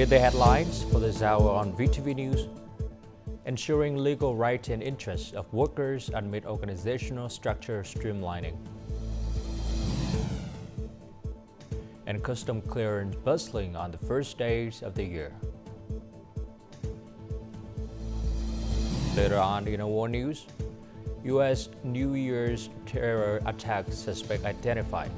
Here are the headlines for this hour on VTV News. Ensuring legal rights and interests of workers amid organizational structure streamlining. And custom clearance bustling on the first days of the year. Later on in our world news, U.S. New Year's terror attack suspect identified.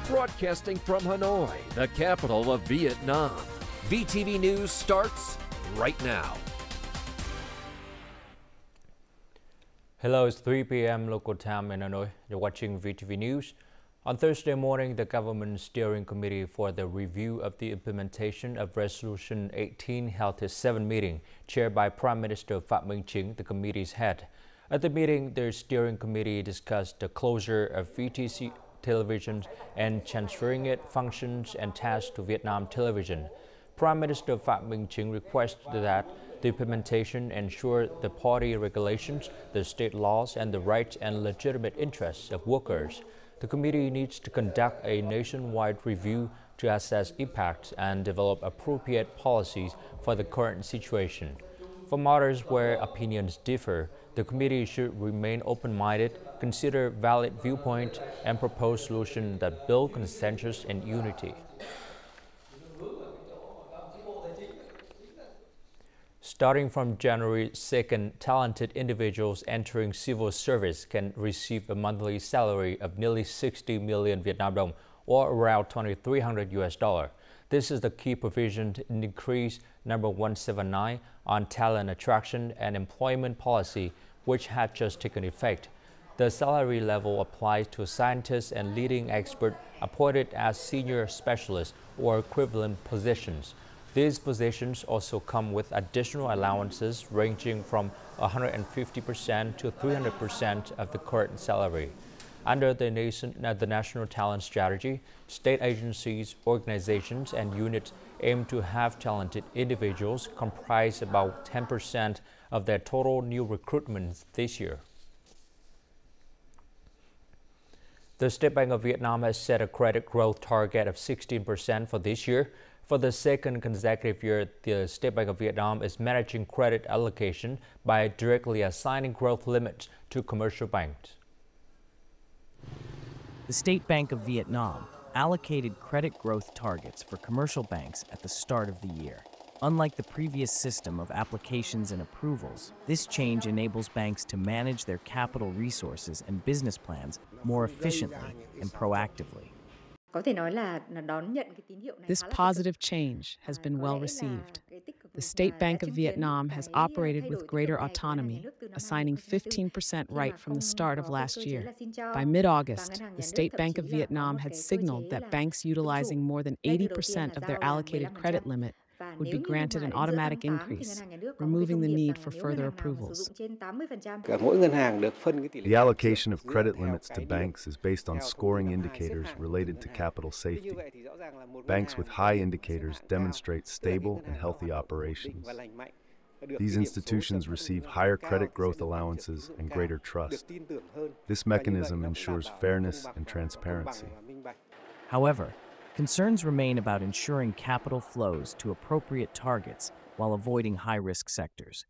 Broadcasting from Hanoi, the capital of Vietnam. VTV News starts right now. Hello, it's 3 p.m. local time in Hanoi. You're watching VTV News. On Thursday morning, the Government Steering Committee for the Review of the Implementation of Resolution 18 held its 7th meeting, chaired by Prime Minister Phie, the committee's head. At the meeting, the Steering Committee discussed the closure of VTC television and transferring its functions and tasks to Vietnam Television. Prime Minister Phie requested that the implementation ensure the party regulations, the state laws, and the rights and legitimate interests of workers. The committee needs to conduct a nationwide review to assess impacts and develop appropriate policies for the current situation. For matters where opinions differ, the committee should remain open-minded, consider valid viewpoints, and propose solutions that build consensus and unity. Starting from January 2nd, talented individuals entering civil service can receive a monthly salary of nearly 60 million Vietnam dong, or around $2,300. This is the key provision in Decree number 179 on talent attraction and employment policy, which had just taken effect. The salary level applies to scientists and leading experts appointed as senior specialists or equivalent positions. These positions also come with additional allowances ranging from 150% to 300% of the current salary. Under the National Talent Strategy, state agencies, organizations, and units aim to have talented individuals comprise about 10% of their total new recruitments this year. The State Bank of Vietnam has set a credit growth target of 16% for this year. For the second consecutive year, the State Bank of Vietnam is managing credit allocation by directly assigning growth limits to commercial banks. The State Bank of Vietnam allocated credit growth targets for commercial banks at the start of the year. Unlike the previous system of applications and approvals, this change enables banks to manage their capital resources and business plans more efficiently and proactively. This positive change has been well received. The State Bank of Vietnam has operated with greater autonomy, assigning 15% right from the start of last year. By mid-August, the State Bank of Vietnam had signaled that banks utilizing more than 80% of their allocated credit limit would be granted an automatic increase, removing the need for further approvals. The allocation of credit limits to banks is based on scoring indicators related to capital safety. Banks with high indicators demonstrate stable and healthy operations. These institutions receive higher credit growth allowances and greater trust. This mechanism ensures fairness and transparency. However, concerns remain about ensuring capital flows to appropriate targets while avoiding high-risk sectors.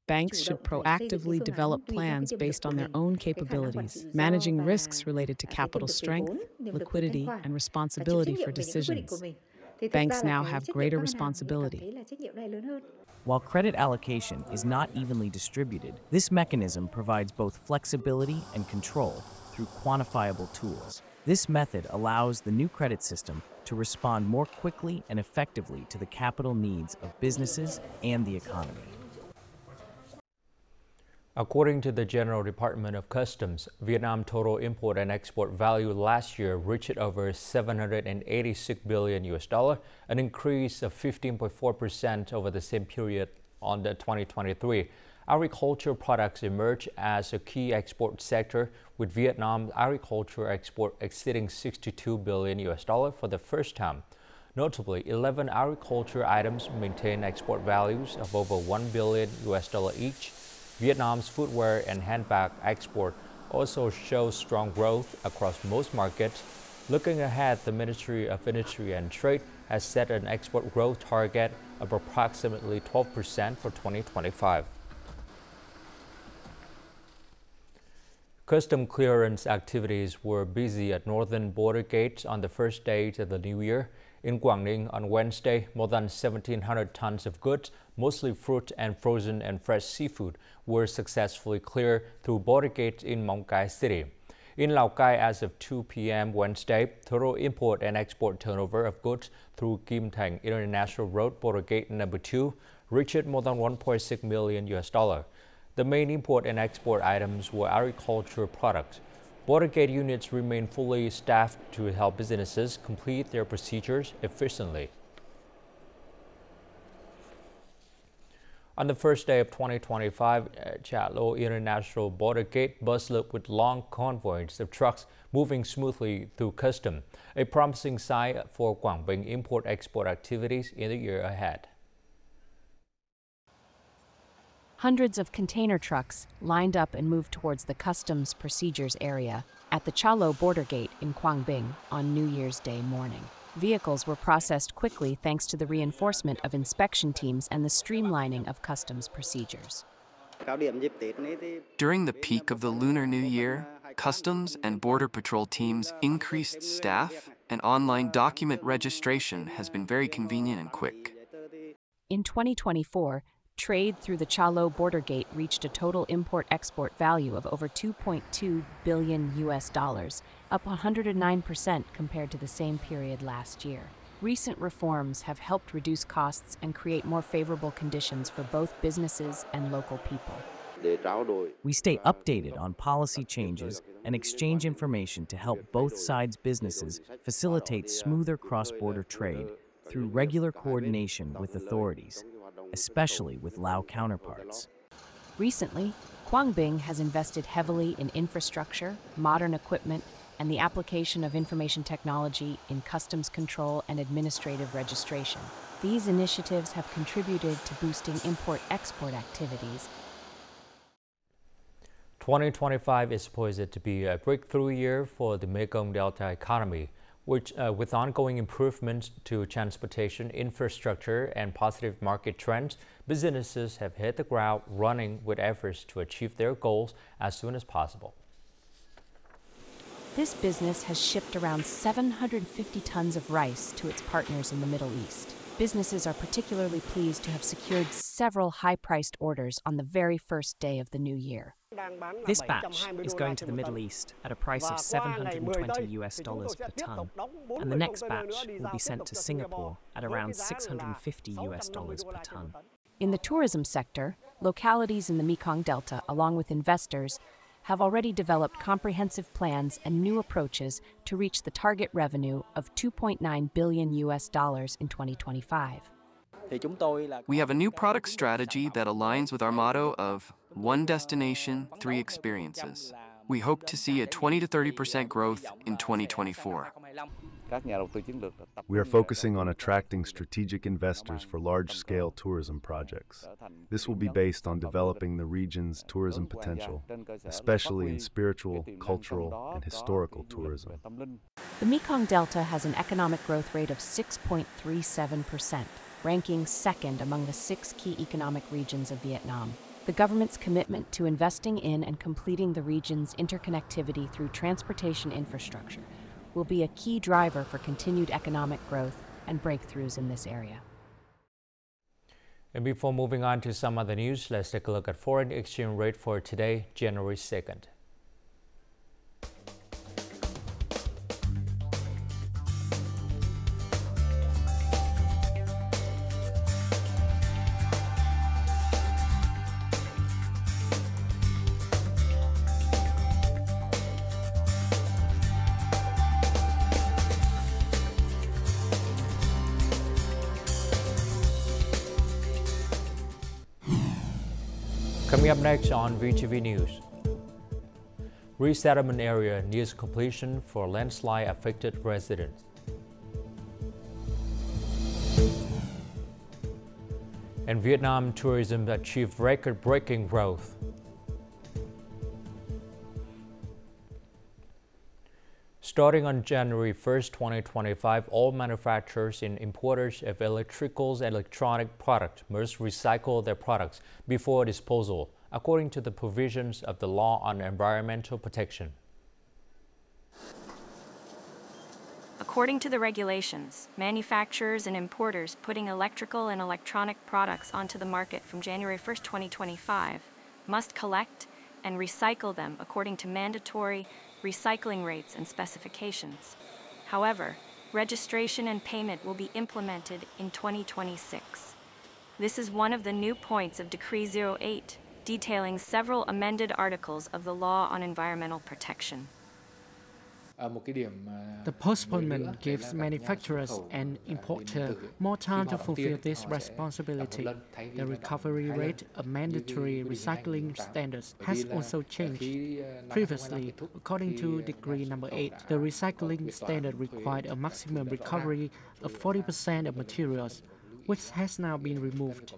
Banks should proactively develop plans based on their own capabilities, managing risks related to capital strength, liquidity, and responsibility for decisions. Banks now have greater responsibility. While credit allocation is not evenly distributed, this mechanism provides both flexibility and control through quantifiable tools. This method allows the new credit system to respond more quickly and effectively to the capital needs of businesses and the economy. According to the General Department of Customs, Vietnam total import and export value last year reached over $786 billion, an increase of 15.4% over the same period on the 2023. Agricultural products emerge as a key export sector, with Vietnam's agricultural export exceeding $62 billion for the first time. Notably, 11 agriculture items maintain export values of over $1 billion each. Vietnam's footwear and handbag export also shows strong growth across most markets. Looking ahead, the Ministry of Industry and Trade has set an export growth target of approximately 12% for 2025. Custom clearance activities were busy at northern border gates on the first day of the new year. In Quảng Ninh on Wednesday, more than 1,700 tons of goods, mostly fruit and frozen and fresh seafood, were successfully cleared through border gates in Móng Cái City. In Lào Cai, as of 2 p.m. Wednesday, total import and export turnover of goods through Kim Thành International Road Border Gate number 2 reached more than $1.6 million. The main import and export items were agricultural products. Border gate units remain fully staffed to help businesses complete their procedures efficiently. On the first day of 2025, Cha Lo International Border Gate bustled with long convoys of trucks moving smoothly through custom, a promising sign for Quảng Bình import-export activities in the year ahead. Hundreds of container trucks lined up and moved towards the customs procedures area at the Cha Lo border gate in Quảng Bình on New Year's Day morning. Vehicles were processed quickly thanks to the reinforcement of inspection teams and the streamlining of customs procedures. During the peak of the Lunar New Year, Customs and Border Patrol teams increased staff, and online document registration has been very convenient and quick. In 2024, trade through the Cha Lo border gate reached a total import-export value of over $2.2 billion, up 109% compared to the same period last year. Recent reforms have helped reduce costs and create more favorable conditions for both businesses and local people. We stay updated on policy changes and exchange information to help both sides' businesses facilitate smoother cross-border trade through regular coordination with authorities, especially with Lao counterparts. Recently, Quảng Bình has invested heavily in infrastructure, modern equipment, and the application of information technology in customs control and administrative registration. These initiatives have contributed to boosting import-export activities. 2025 is poised to be a breakthrough year for the Mekong Delta economy, which, with ongoing improvements to transportation infrastructure and positive market trends, businesses have hit the ground running with efforts to achieve their goals as soon as possible. This business has shipped around 750 tons of rice to its partners in the Middle East. Businesses are particularly pleased to have secured several high-priced orders on the very first day of the new year. This batch is going to the Middle East at a price of $720 per ton, and the next batch will be sent to Singapore at around $650 per ton. In the tourism sector, localities in the Mekong Delta, along with investors, have already developed comprehensive plans and new approaches to reach the target revenue of $2.9 billion in 2025. We have a new product strategy that aligns with our motto of one destination, three experiences. We hope to see a 20 to 30% growth in 2024. We are focusing on attracting strategic investors for large-scale tourism projects. This will be based on developing the region's tourism potential, especially in spiritual, cultural, and historical tourism. The Mekong Delta has an economic growth rate of 6.37%, ranking second among the 6 key economic regions of Vietnam. The government's commitment to investing in and completing the region's interconnectivity through transportation infrastructure will be a key driver for continued economic growth and breakthroughs in this area. And before moving on to some other news, let's take a look at foreign exchange rate for today, January 2nd. Coming up next on VTV News. Resettlement area nears completion for landslide-affected residents. And Vietnam tourism achieved record-breaking growth. Starting on January 1st, 2025, all manufacturers and importers of electricals and electronic products must recycle their products before disposal, according to the provisions of the Law on Environmental Protection. According to the regulations, manufacturers and importers putting electrical and electronic products onto the market from January 1st, 2025 must collect and recycle them according to mandatory recycling rates and specifications. However, registration and payment will be implemented in 2026. This is one of the new points of Decree 08, detailing several amended articles of the Law on Environmental Protection. The postponement gives manufacturers and importers more time to fulfill this responsibility. The recovery rate of mandatory recycling standards has also changed. Previously, according to Decree number 8, the recycling standard required a maximum recovery of 40% of materials, which has now been removed.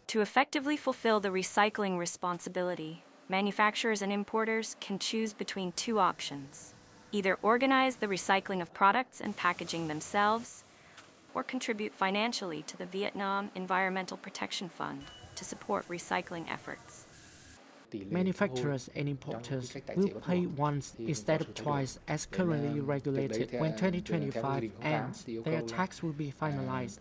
To effectively fulfill the recycling responsibility, manufacturers and importers can choose between two options. Either organize the recycling of products and packaging themselves, or contribute financially to the Vietnam Environmental Protection Fund to support recycling efforts. Manufacturers and importers will pay once instead of twice as currently regulated. When 2025 ends, their tax will be finalized.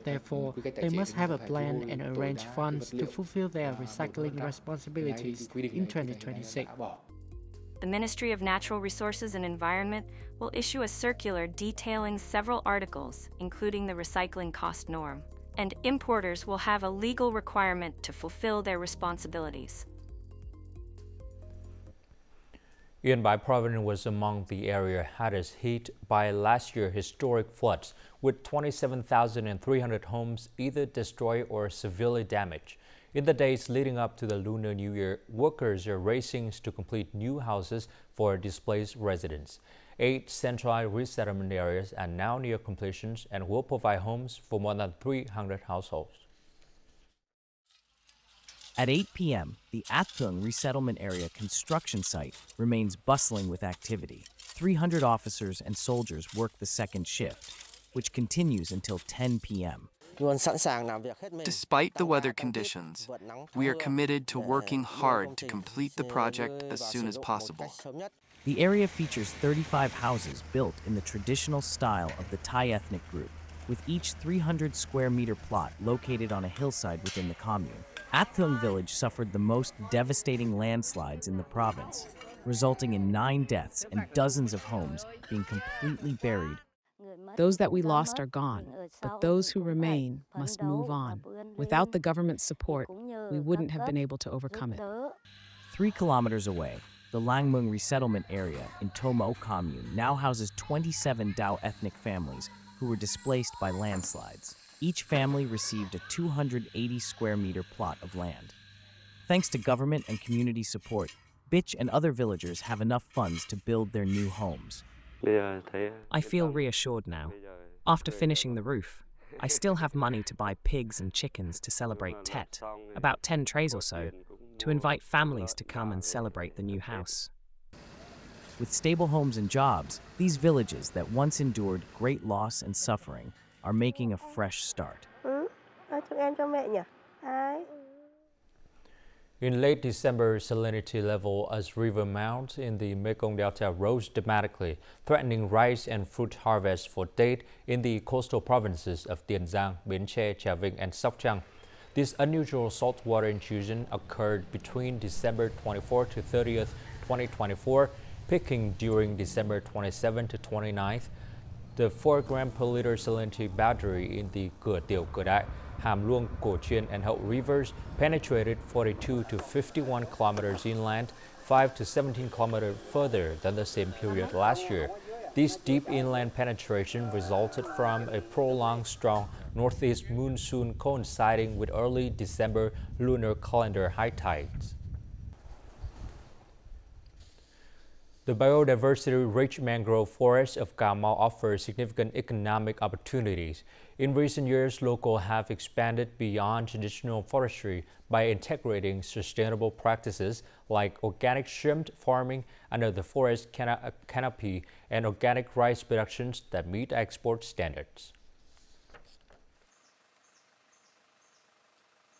Therefore, they must have a plan and arrange funds to fulfill their recycling responsibilities in 2026. The Ministry of Natural Resources and Environment will issue a circular detailing several articles, including the recycling cost norm, and importers will have a legal requirement to fulfill their responsibilities. Yên Bái province was among the area hardest hit by last year's historic floods, with 27,300 homes either destroyed or severely damaged. In the days leading up to the Lunar New Year, workers are racing to complete new houses for displaced residents. 8 central resettlement areas are now near completion and will provide homes for more than 300 households. At 8 p.m., the At Thung resettlement area construction site remains bustling with activity. 300 officers and soldiers work the second shift, which continues until 10 p.m. Despite the weather conditions, we are committed to working hard to complete the project as soon as possible. The area features 35 houses built in the traditional style of the Thai ethnic group, with each 300 square meter plot located on a hillside within the commune. At Thung village suffered the most devastating landslides in the province, resulting in 9 deaths and dozens of homes being completely buried. Those that we lost are gone, but those who remain must move on. Without the government's support, we wouldn't have been able to overcome it. 3 kilometers away, the Lang Mung resettlement area in Tomo commune now houses 27 Dao ethnic families who were displaced by landslides. Each family received a 280 square meter plot of land. Thanks to government and community support, Bich and other villagers have enough funds to build their new homes. I feel reassured now. After finishing the roof, I still have money to buy pigs and chickens to celebrate Tet, about 10 trays or so, to invite families to come and celebrate the new house. With stable homes and jobs, these villages that once endured great loss and suffering are making a fresh start. In late December, salinity level as river mount in the Mekong Delta rose dramatically, threatening rice and fruit harvest for date in the coastal provinces of Tiền Giang, Bến Tre, Trà Vinh, and Sóc Trăng. This unusual saltwater intrusion occurred between December 24 to 30th, 2024, peaking during December 27 to 29th. The 4 gram per liter salinity boundary in the Cửa Tiểu Cửa Đại, Hàm Luông, Cổ Chiên, and Hậu rivers penetrated 42 to 51 kilometers inland, 5 to 17 kilometers further than the same period last year. This deep inland penetration resulted from a prolonged strong northeast monsoon coinciding with early December lunar calendar high tides. The biodiversity-rich mangrove forest of Cà Mau offers significant economic opportunities. In recent years, locals have expanded beyond traditional forestry by integrating sustainable practices like organic shrimp farming under the forest canopy and organic rice productions that meet export standards.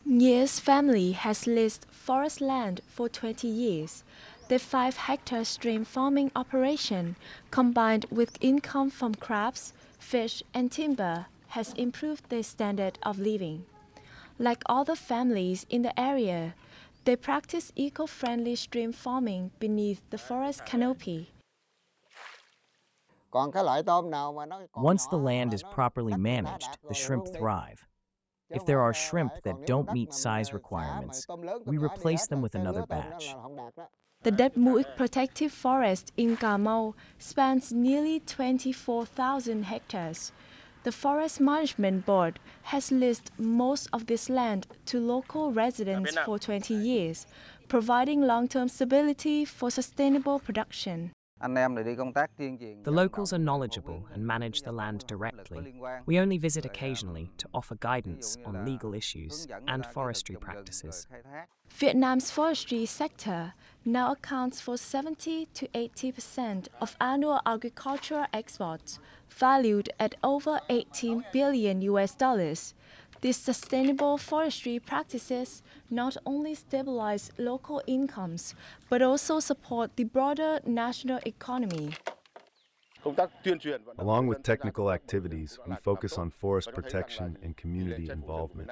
Nghia's family has leased forest land for 20 years. The 5-hectare stream farming operation, combined with income from crabs, fish, and timber, has improved their standard of living. Like other families in the area, they practice eco-friendly stream farming beneath the forest canopy. Once the land is properly managed, the shrimp thrive. If there are shrimp that don't meet size requirements, we replace them with another batch. The Đất Mũi Protective Forest in Cà Mau spans nearly 24,000 hectares. The Forest Management Board has leased most of this land to local residents for 20 years, providing long-term stability for sustainable production. The locals are knowledgeable and manage the land directly. We only visit occasionally to offer guidance on legal issues and forestry practices. Vietnam's forestry sector now accounts for 70 to 80% of annual agricultural exports, valued at over $18 billion. These sustainable forestry practices not only stabilize local incomes, but also support the broader national economy. Along with technical activities, we focus on forest protection and community involvement.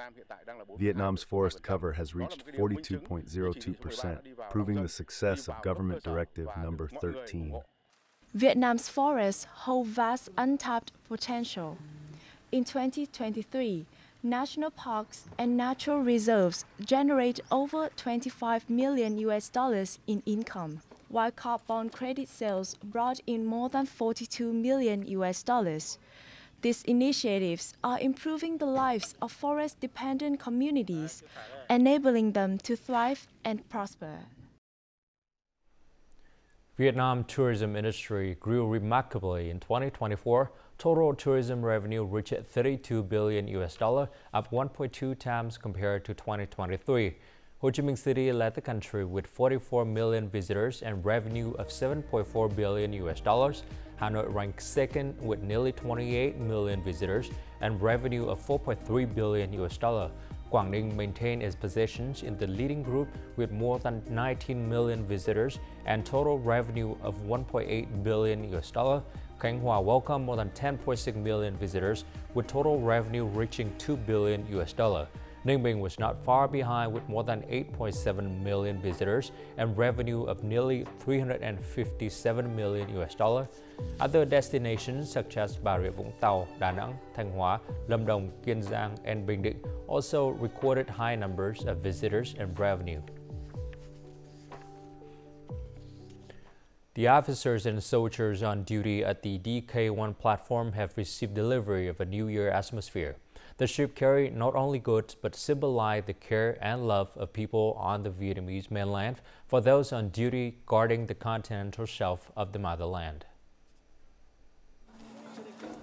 Vietnam's forest cover has reached 42.02%, proving the success of Government Directive Number 13. Vietnam's forests hold vast untapped potential. In 2023, national parks and natural reserves generate over $25 million in income, while carbon credit sales brought in more than $42 million. These initiatives are improving the lives of forest-dependent communities, enabling them to thrive and prosper. Vietnam tourism industry grew remarkably in 2024. Total tourism revenue reached $32 billion, up 1.2 times compared to 2023. Ho Chi Minh City led the country with 44 million visitors and revenue of $7.4 billion. Hanoi ranked second with nearly 28 million visitors and revenue of $4.3 billion. Quảng Ninh maintained its positions in the leading group with more than 19 million visitors and total revenue of $1.8 billion. Khánh Hòa welcomed more than 10.6 million visitors with total revenue reaching $2 billion. Ninh Bình was not far behind with more than 8.7 million visitors and revenue of nearly $357 million. Other destinations such as Bà Rịa Vũng Tàu, Đà Nẵng, Thanh Hóa, Lâm Đồng, Kiên Giang, and Bình Định also recorded high numbers of visitors and revenue. The officers and soldiers on duty at the DK1 platform have received delivery of a New Year atmosphere. The ship carried not only goods but symbolized the care and love of people on the Vietnamese mainland for those on duty guarding the continental shelf of the motherland.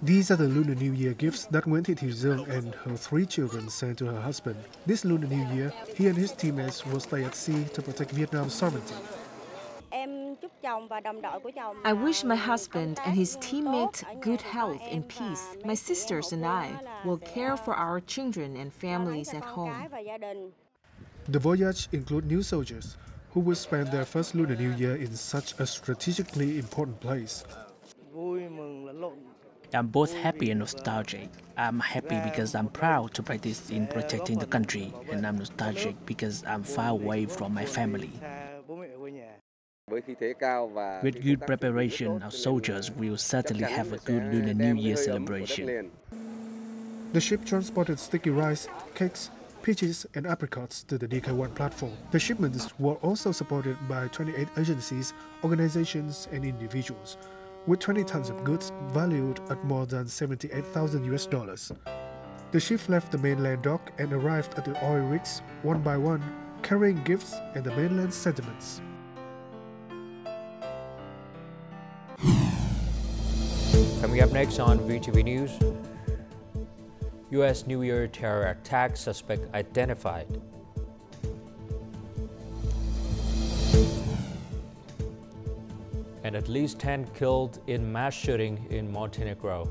These are the Lunar New Year gifts that Nguyễn Thị Thùy Dương and her 3 children sent to her husband. This Lunar New Year, he and his teammates will stay at sea to protect Vietnam's sovereignty. I wish my husband and his teammates good health and peace. My sisters and I will care for our children and families at home. The voyage includes new soldiers who will spend their first Lunar New Year in such a strategically important place. I'm both happy and nostalgic. I'm happy because I'm proud to practice in protecting the country, and I'm nostalgic because I'm far away from my family. With good preparation, our soldiers will certainly have a good Lunar New Year celebration. The ship transported sticky rice, cakes, peaches and apricots to the DK1 platform. The shipments were also supported by 28 agencies, organizations and individuals, with 20 tons of goods valued at more than $78,000. The ship left the mainland dock and arrived at the oil rigs one by one, carrying gifts and the mainland's sentiments. Coming up next on VTV News, U.S. New Year terror attack suspect identified. And at least 10 killed in mass shooting in Montenegro.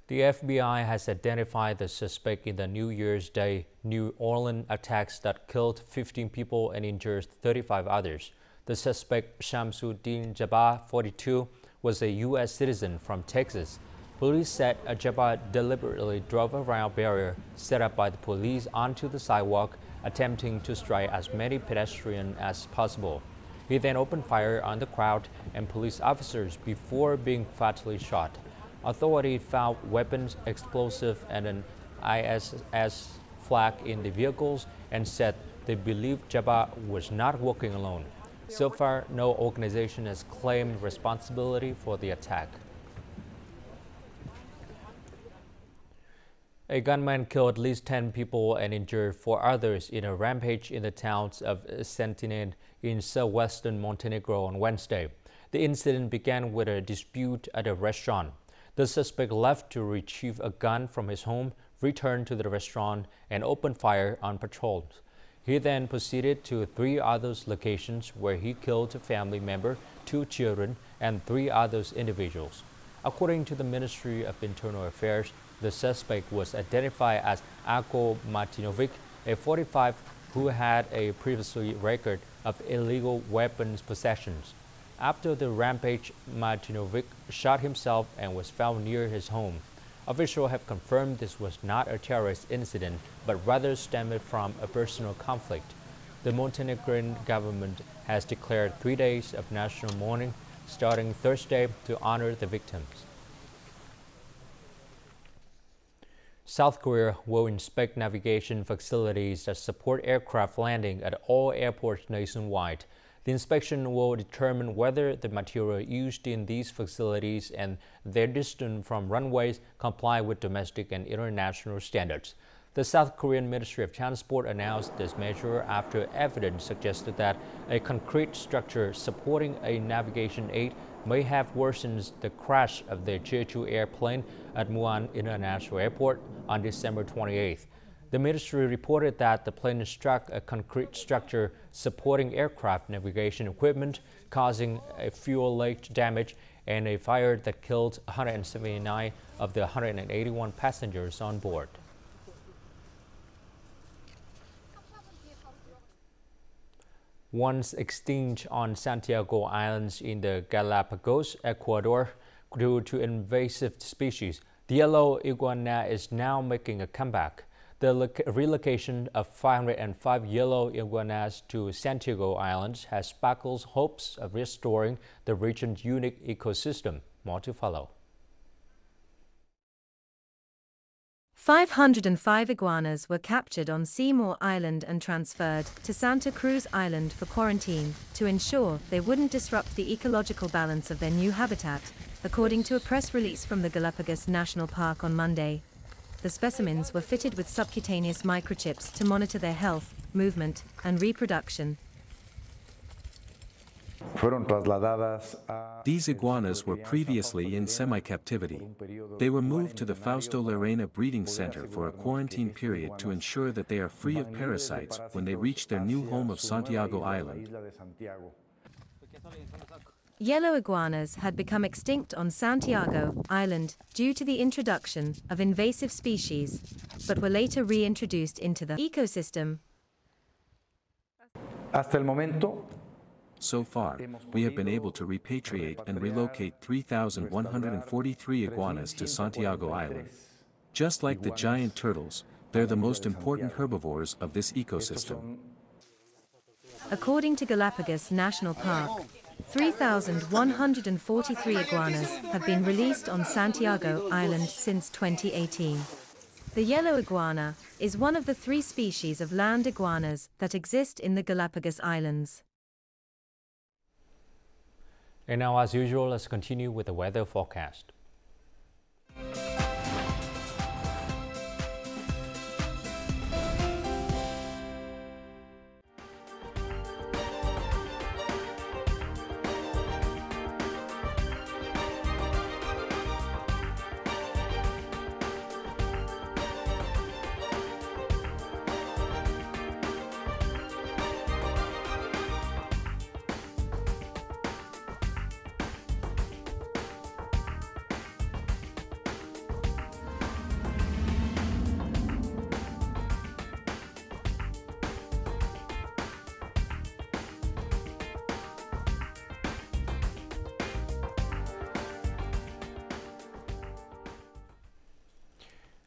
The FBI has identified the suspect in the New Year's Day New Orleans attacks that killed 15 people and injured 35 others. The suspect, Shamsuddin Jabbar, 42, was a U.S. citizen from Texas. Police said Jabbar deliberately drove around a barrier set up by the police onto the sidewalk, attempting to strike as many pedestrians as possible. He then opened fire on the crowd and police officers before being fatally shot. Authorities found weapons, explosives, and an ISS flag in the vehicles and said they believe Jabbar was not walking alone. So far, no organization has claimed responsibility for the attack. A gunman killed at least 10 people and injured 4 others in a rampage in the towns of Sentinel in southwestern Montenegro on Wednesday. The incident began with a dispute at a restaurant. The suspect left to retrieve a gun from his home, returned to the restaurant, and opened fire on patrols. He then proceeded to 3 other locations where he killed a family member, 2 children, and 3 other individuals. According to the Ministry of Internal Affairs, the suspect was identified as Ako Martinovic, a 45 who had a previous record of illegal weapons possessions. After the rampage, Martinovic shot himself and was found near his home. Officials have confirmed this was not a terrorist incident, but rather stemmed from a personal conflict. The Montenegrin government has declared 3 days of national mourning, starting Thursday, to honor the victims. South Korea will inspect navigation facilities that support aircraft landing at all airports nationwide. The inspection will determine whether the material used in these facilities and their distance from runways comply with domestic and international standards. The South Korean Ministry of Transport announced this measure after evidence suggested that a concrete structure supporting a navigation aid may have worsened the crash of the Jeju airplane at Muan International Airport on December 28th. The ministry reported that the plane struck a concrete structure supporting aircraft navigation equipment, causing a fuel leak damage and a fire that killed 179 of the 181 passengers on board. Once extinct on Santiago Islands in the Galapagos, Ecuador, due to invasive species, the yellow iguana is now making a comeback. The relocation of 505 yellow iguanas to Santiago Islands has sparkled hopes of restoring the region's unique ecosystem. More to follow. 505 iguanas were captured on Seymour Island and transferred to Santa Cruz Island for quarantine to ensure they wouldn't disrupt the ecological balance of their new habitat, according to a press release from the Galapagos National Park on Monday. The specimens were fitted with subcutaneous microchips to monitor their health, movement, and reproduction. These iguanas were previously in semi-captivity. They were moved to the Fausto Llerena Breeding Center for a quarantine period to ensure that they are free of parasites when they reach their new home of Santiago Island. Yellow iguanas had become extinct on Santiago Island due to the introduction of invasive species, but were later reintroduced into the ecosystem. So far, we have been able to repatriate and relocate 3,143 iguanas to Santiago Island. Just like the giant turtles, they're the most important herbivores of this ecosystem. According to Galapagos National Park, 3,143 iguanas have been released on Santiago Island since 2018. The yellow iguana is one of the 3 species of land iguanas that exist in the Galapagos Islands. And now, as usual, let's continue with the weather forecast.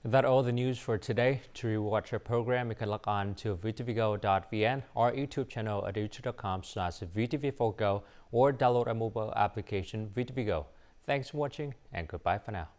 That's all the news for today. To rewatch our program, you can log on to VTVgo.vn or YouTube channel at youtube.com/VTV4go or download our mobile application VTVgo. Thanks for watching and goodbye for now.